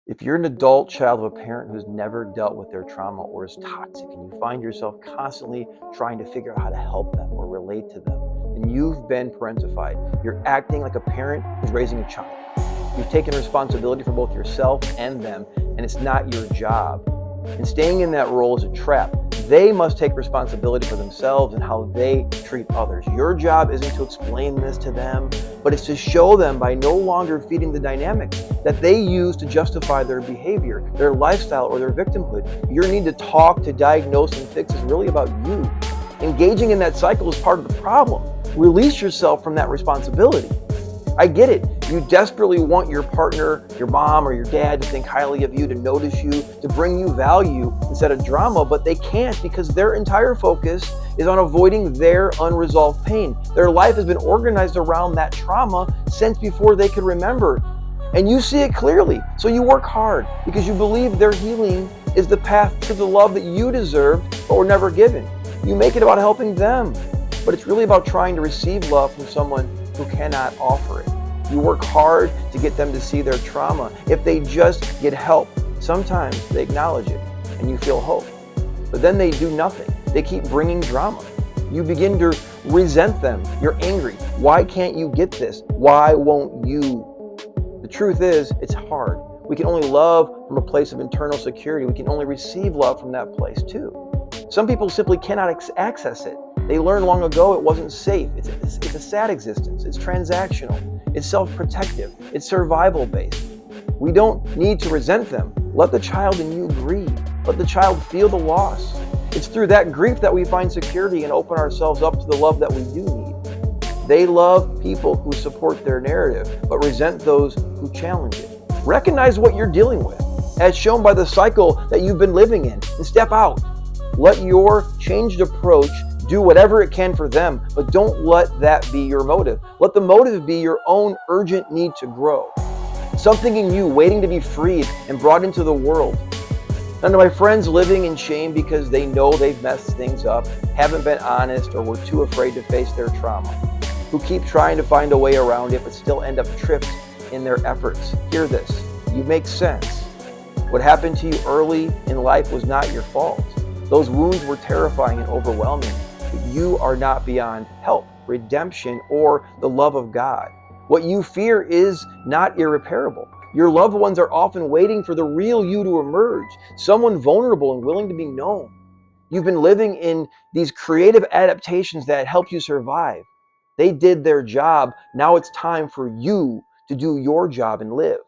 If you're an adult child of a parent who's never dealt with their trauma or is toxic and you find yourself constantly trying to figure out how to help them or relate to them, then you've been parentified. You're acting like a parent who's raising a child. You've taken responsibility for both yourself and them, and it's not your job. And staying in that role is a trap. They must take responsibility for themselves and how they treat others. Your job isn't to explain this to them, but it's to show them by no longer feeding the dynamics that they use to justify their behavior, their lifestyle, or their victimhood. Your need to talk, to diagnose, and fix is really about you. Engaging in that cycle is part of the problem. Release yourself from that responsibility. I get it. You desperately want your partner, your mom, or your dad to think highly of you, to notice you, to bring you value instead of drama, but they can't because their entire focus is on avoiding their unresolved pain. Their life has been organized around that trauma since before they could remember. And you see it clearly, so you work hard because you believe their healing is the path to the love that you deserved but were never given. You make it about helping them, but it's really about trying to receive love from someone who cannot offer it. You work hard to get them to see their trauma. If they just get help, sometimes they acknowledge it and you feel hope. But then they do nothing. They keep bringing drama. You begin to resent them. You're angry. Why can't you get this? Why won't you? The truth is, it's hard. We can only love from a place of internal security. We can only receive love from that place too. Some people simply cannot access it. They learned long ago it wasn't safe. It's a sad existence. It's transactional. It's self-protective. It's survival-based. We don't need to resent them. Let the child in you grieve. Let the child feel the loss. It's through that grief that we find security and open ourselves up to the love that we do need. They love people who support their narrative, but resent those who challenge it. Recognize what you're dealing with, as shown by the cycle that you've been living in, and step out. Let your changed approach do whatever it can for them, but don't let that be your motive. Let the motive be your own urgent need to grow. Something in you waiting to be freed and brought into the world. None of my friends living in shame because they know they've messed things up, haven't been honest, or were too afraid to face their trauma, who keep trying to find a way around it but still end up tripped in their efforts. Hear this. You make sense. What happened to you early in life was not your fault. Those wounds were terrifying and overwhelming. You are not beyond help, redemption, or the love of God. What you fear is not irreparable. Your loved ones are often waiting for the real you to emerge, someone vulnerable and willing to be known. You've been living in these creative adaptations that help you survive. They did their job. Now it's time for you to do your job and live.